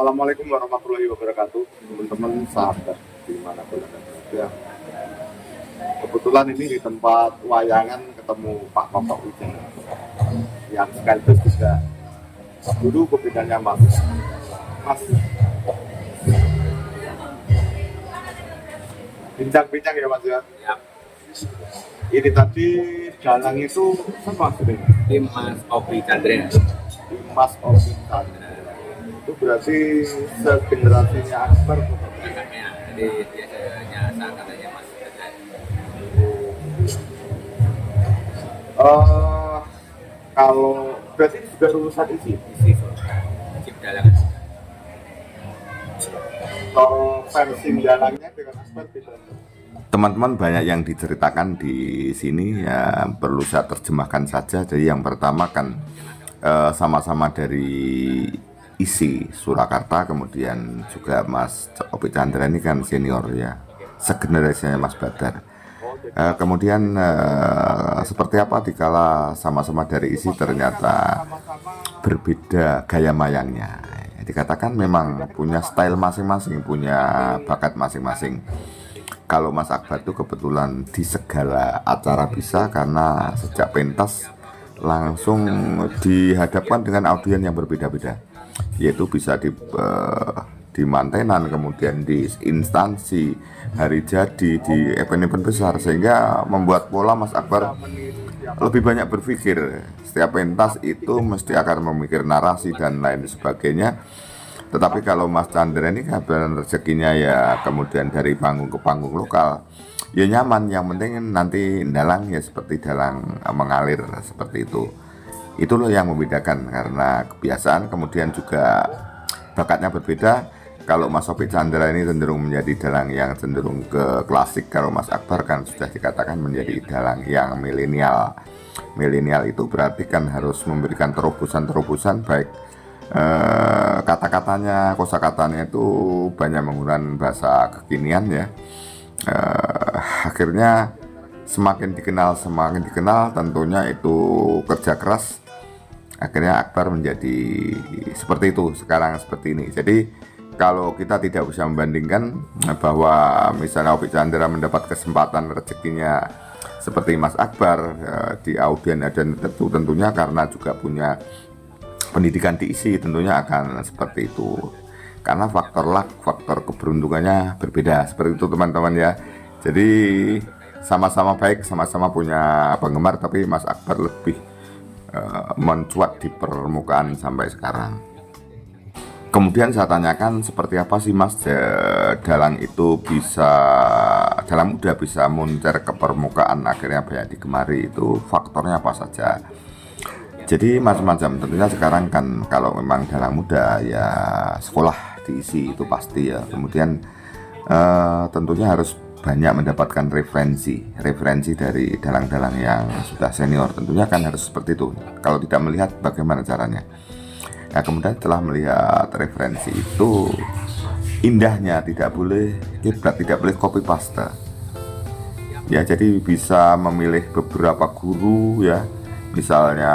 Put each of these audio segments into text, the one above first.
Assalamualaikum warahmatullahi wabarakatuh, teman-teman sahabat dimanapun anda berada. Kebetulan ini di tempat wayangan ketemu Pak Toto Wijaya yang sekaligus juga guru pembinanya Mas. Bincang-bincang ya Mas ya. Ya, Ini tadi dalang itu sama sebenarnya. tim Mas Opi Chandra. Mas Ovi Chandra. Itu berarti segenerasinya Akbar. Kakaknya, jadi biasanya angkatannya Mas Chandra. Kalau berarti sudah lulusan isi. Isi chip dalangan. Kalau versi dalangnya dengan Akbar beda. Teman-teman, banyak yang diceritakan di sini ya, perlu saya terjemahkan saja. Jadi yang pertama kan sama-sama dari isi Surakarta, kemudian juga Mas Opi Chandra ini kan senior ya, segenerasinya Mas Badar. Kemudian seperti apa dikala sama-sama dari isi ternyata berbeda gaya mayangnya. Dikatakan memang punya style masing-masing, punya bakat masing-masing. Kalau Mas Akbar itu kebetulan di segala acara bisa, karena sejak pentas langsung dihadapkan dengan audien yang berbeda-beda, yaitu bisa di mantenan, kemudian di instansi, hari jadi, di event-event besar, sehingga membuat pola Mas Akbar lebih banyak berpikir. Setiap pentas itu mesti akan memikir narasi dan lain sebagainya. Tetapi kalau Mas Chandra ini kebetulan rezekinya ya kemudian dari panggung ke panggung lokal, ya nyaman. Yang penting nanti dalang ya seperti dalang mengalir seperti itu. Itu loh yang membedakan, karena kebiasaan, kemudian juga bakatnya berbeda. Kalau Mas Opi Chandra ini cenderung menjadi dalang yang cenderung ke klasik. Kalau Mas Akbar kan sudah dikatakan menjadi dalang yang milenial. Milenial itu berarti kan harus memberikan terobosan-terobosan, baik kata-katanya, kosakatanya itu banyak menggunakan bahasa kekinian ya. Akhirnya semakin dikenal tentunya itu kerja keras. Akhirnya Akbar menjadi seperti itu sekarang, seperti ini. Jadi kalau kita tidak bisa membandingkan bahwa misalnya Opi Chandra mendapat kesempatan rezekinya seperti Mas Akbar di audien, dan tentunya karena juga punya pendidikan diisi, tentunya akan seperti itu. Karena faktor luck, faktor keberuntungannya berbeda, seperti itu teman-teman ya. Jadi sama-sama baik, sama-sama punya penggemar, tapi Mas Akbar lebih mencuat di permukaan sampai sekarang. Kemudian saya tanyakan, seperti apa sih Mas dalang itu bisa, dalang muda bisa muncer ke permukaan, akhirnya banyak digemari, itu faktornya apa saja? Jadi macam-macam, tentunya sekarang kan kalau memang dalang muda ya sekolah diisi itu pasti ya. Kemudian tentunya harus banyak mendapatkan referensi dari dalang-dalang yang sudah senior, tentunya kan harus seperti itu. Kalau tidak melihat, bagaimana caranya? Nah, kemudian setelah melihat referensi itu, indahnya tidak boleh kiblat, tidak boleh copy paste ya. Jadi bisa memilih beberapa guru ya. Misalnya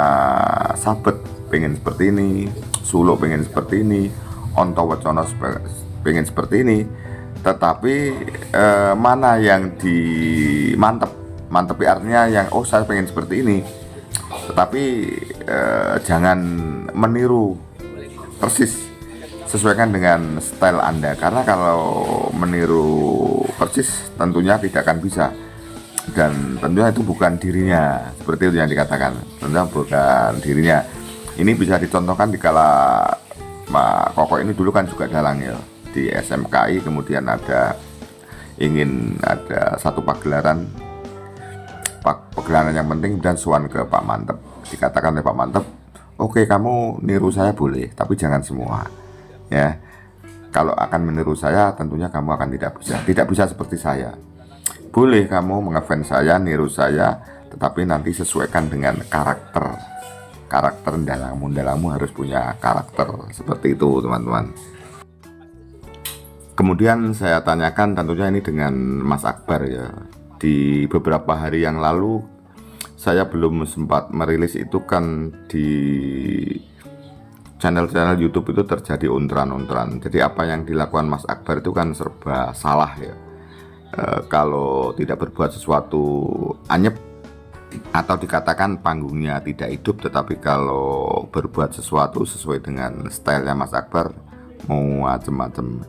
Sabet pengen seperti ini, Sulo pengen seperti ini, Onto Wacono pengen seperti ini. Tetapi mana yang mantepi, artinya yang saya pengen seperti ini. Tetapi jangan meniru persis, sesuaikan dengan style Anda. Karena kalau meniru persis tentunya tidak akan bisa, dan tentunya itu bukan dirinya, seperti itu yang dikatakan, tentunya bukan dirinya. Ini bisa dicontohkan dikala Pak Koko ini dulu kan juga dalang ya di SMKI, kemudian ingin ada satu pagelaran yang penting, dan suan ke Pak Mantep. Dikatakan oleh Pak Mantep, oke, kamu niru saya boleh, tapi jangan semua ya. Kalau akan meniru saya, tentunya kamu akan tidak bisa seperti saya. Boleh kamu mengefans saya, niru saya, tetapi nanti sesuaikan dengan karakter dalangmu harus punya karakter, seperti itu teman-teman. Kemudian saya tanyakan tentunya ini dengan Mas Akbar ya. Di beberapa hari yang lalu saya belum sempat merilis, itu kan di channel-channel YouTube itu terjadi untran-untran. Jadi apa yang dilakukan Mas Akbar itu kan serba salah ya. Kalau tidak berbuat sesuatu anyep, atau dikatakan panggungnya tidak hidup, tetapi kalau berbuat sesuatu sesuai dengan stylenya Mas Akbar, mau macem-macem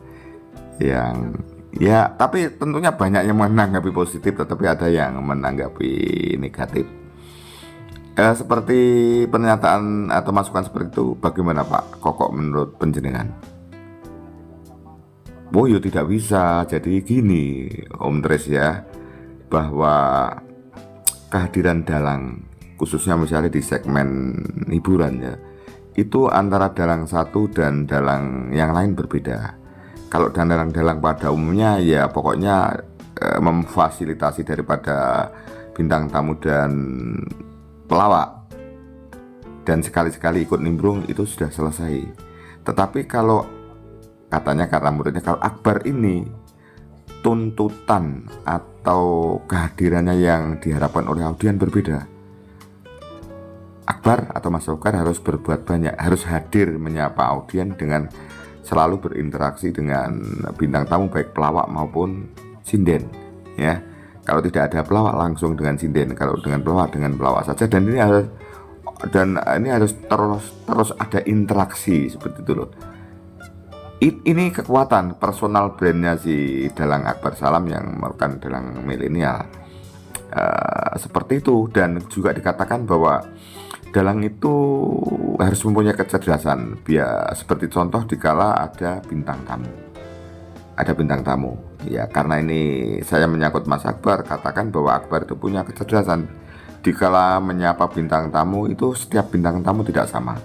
yang ya, tapi tentunya banyak yang menanggapi positif, tetapi ada yang menanggapi negatif. Seperti pernyataan atau masukan seperti itu, bagaimana Pak Kokok menurut penjenengan? Oh ya tidak bisa. Jadi gini Om Tres ya, bahwa kehadiran dalang, khususnya misalnya di segmen hiburan ya, itu antara dalang satu dan dalang yang lain berbeda. Kalau dalang-dalang pada umumnya ya pokoknya memfasilitasi daripada bintang tamu dan pelawak, dan sekali-sekali ikut nimbrung itu sudah selesai. Tetapi kalau katanya karena muridnya, kalau Akbar ini tuntutan atau kehadirannya yang diharapkan oleh audien berbeda. Akbar atau Mas Akbar harus berbuat banyak, harus hadir menyapa audien dengan selalu berinteraksi dengan bintang tamu baik pelawak maupun sinden ya. Kalau tidak ada pelawak langsung dengan sinden, kalau dengan pelawak saja, dan ini harus terus ada interaksi seperti itu loh. Ini kekuatan personal brandnya si Dalang Akbar Salam yang merupakan dalang milenial, seperti itu. Dan juga dikatakan bahwa dalang itu harus mempunyai kecerdasan, biar seperti contoh dikala ada bintang tamu ya. Karena ini saya menyangkut Mas Akbar, katakan bahwa Akbar itu punya kecerdasan dikala menyapa bintang tamu itu. Setiap bintang tamu tidak sama,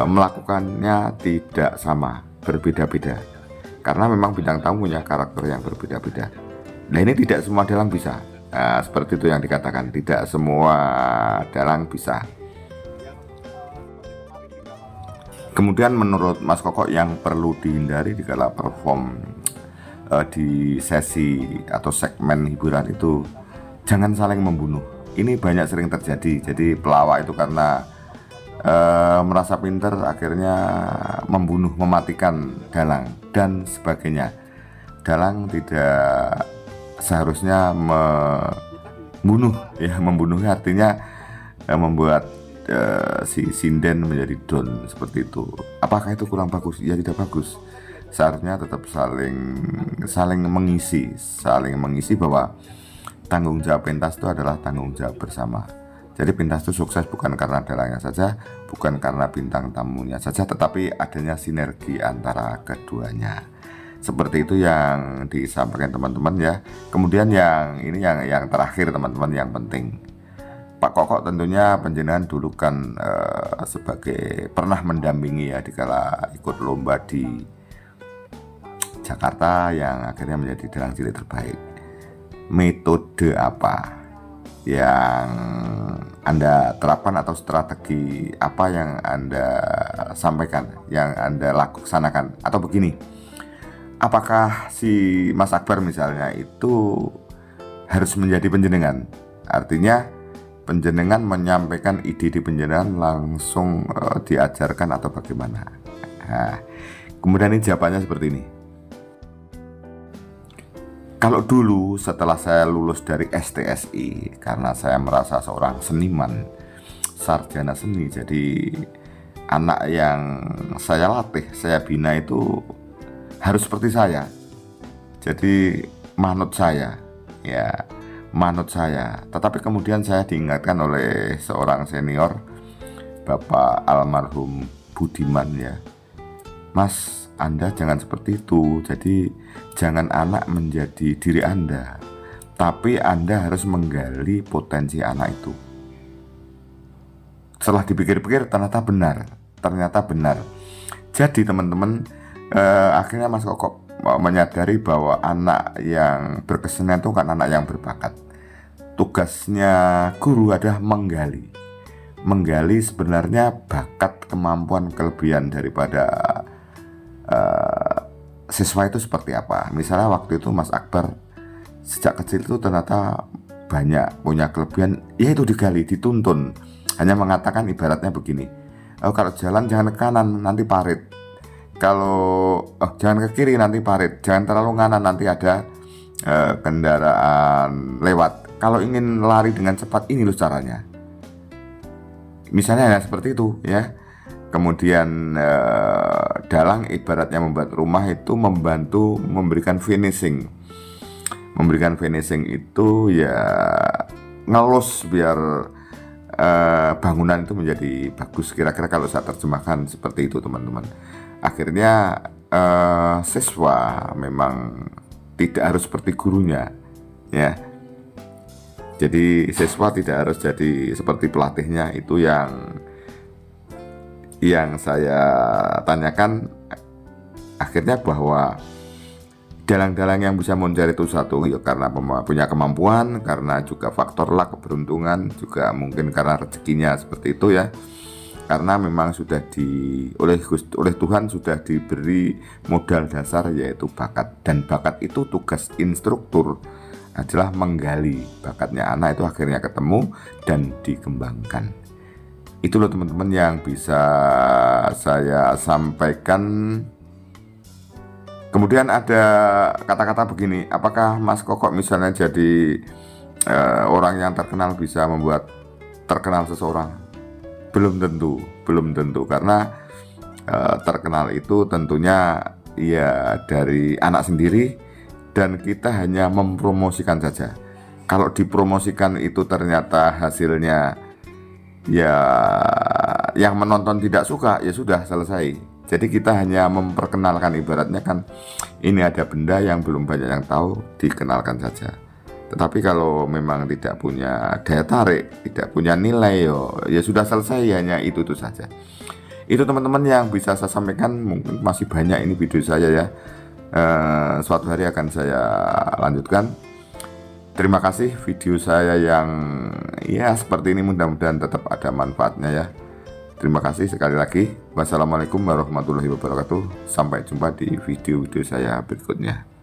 melakukannya tidak sama, berbeda-beda, karena memang bintang tamu punya karakter yang berbeda-beda. Nah ini tidak semua dalang bisa, seperti itu yang dikatakan, tidak semua dalang bisa. Kemudian menurut Mas Kokok yang perlu dihindari dikala perform di sesi atau segmen hiburan itu, jangan saling membunuh. Ini banyak sering terjadi. Jadi pelawak itu karena merasa pinter akhirnya membunuh, mematikan dalang dan sebagainya. Dalang tidak seharusnya membunuh ya, membunuhnya artinya membuat si sinden menjadi down seperti itu. Apakah itu kurang bagus? Ya tidak bagus. Seharusnya tetap saling mengisi bahwa tanggung jawab pentas itu adalah tanggung jawab bersama. Jadi pentas itu sukses bukan karena dalangnya saja, bukan karena bintang tamunya saja, tetapi adanya sinergi antara keduanya. Seperti itu yang disampaikan teman-teman ya. Kemudian yang terakhir teman-teman, yang penting, Pak Kokok tentunya penjenengan dulu kan sebagai pernah mendampingi ya dikala ikut lomba di Jakarta yang akhirnya menjadi dalang cilik terbaik. Metode apa yang Anda terapkan atau strategi apa yang Anda sampaikan, yang Anda laksanakan? Atau begini, apakah si Mas Akbar misalnya itu harus menjadi penjenengan? Artinya penjenengan menyampaikan ide di penjenengan langsung diajarkan atau bagaimana? Nah, kemudian ini jawabannya seperti ini. Kalau dulu setelah saya lulus dari STSI, karena saya merasa seorang seniman, sarjana seni, jadi anak yang saya latih, saya bina itu harus seperti saya. Jadi manut saya, ya manut saya. Tetapi kemudian saya diingatkan oleh seorang senior, Bapak almarhum Budiman ya, Mas, Anda jangan seperti itu. Jadi jangan anak menjadi diri Anda, tapi Anda harus menggali potensi anak itu. Setelah dipikir-pikir ternyata benar. Jadi teman-teman, akhirnya Mas Kokok menyadari bahwa anak yang berkesenian itu kan anak yang berbakat. Tugasnya guru adalah menggali sebenarnya bakat, kemampuan, kelebihan daripada siswa itu seperti apa. Misalnya waktu itu Mas Akbar sejak kecil itu ternyata banyak punya kelebihan, ya itu digali, dituntun. Hanya mengatakan ibaratnya begini, Oh, kalau jalan jangan ke kanan nanti parit. Kalau jangan ke kiri nanti parit. Jangan terlalu kanan nanti ada kendaraan lewat. Kalau ingin lari dengan cepat ini loh caranya. Misalnya ya seperti itu ya. Kemudian dalang ibaratnya membuat rumah itu membantu memberikan finishing. Memberikan finishing itu ya ngelus biar bangunan itu menjadi bagus. Kira-kira kalau saya terjemahkan seperti itu teman-teman. Akhirnya siswa memang tidak harus seperti gurunya ya. Jadi siswa tidak harus jadi seperti pelatihnya. Itu yang saya tanyakan akhirnya, bahwa dalang-dalang yang bisa mencari itu satu ya karena punya kemampuan, karena juga faktor luck, keberuntungan, juga mungkin karena rezekinya seperti itu ya. Karena memang sudah oleh Tuhan sudah diberi modal dasar yaitu bakat, dan bakat itu tugas instruktur adalah menggali bakatnya anak itu akhirnya ketemu dan dikembangkan. Itu loh teman-teman yang bisa saya sampaikan. Kemudian ada kata-kata begini, apakah Mas Kokok misalnya jadi orang yang terkenal bisa membuat terkenal seseorang? Belum tentu karena terkenal itu tentunya ya dari anak sendiri, dan kita hanya mempromosikan saja. Kalau dipromosikan itu ternyata hasilnya ya yang menonton tidak suka, ya sudah selesai. Jadi kita hanya memperkenalkan, ibaratnya kan ini ada benda yang belum banyak yang tahu, dikenalkan saja. Tetapi kalau memang tidak punya daya tarik, tidak punya nilai, ya sudah selesai, hanya itu saja. Itu teman-teman yang bisa saya sampaikan. Mungkin masih banyak ini video saya ya. Suatu hari akan saya lanjutkan. Terima kasih video saya yang ya seperti ini, mudah-mudahan tetap ada manfaatnya ya. Terima kasih sekali lagi. Wassalamualaikum warahmatullahi wabarakatuh. Sampai jumpa di video-video saya berikutnya.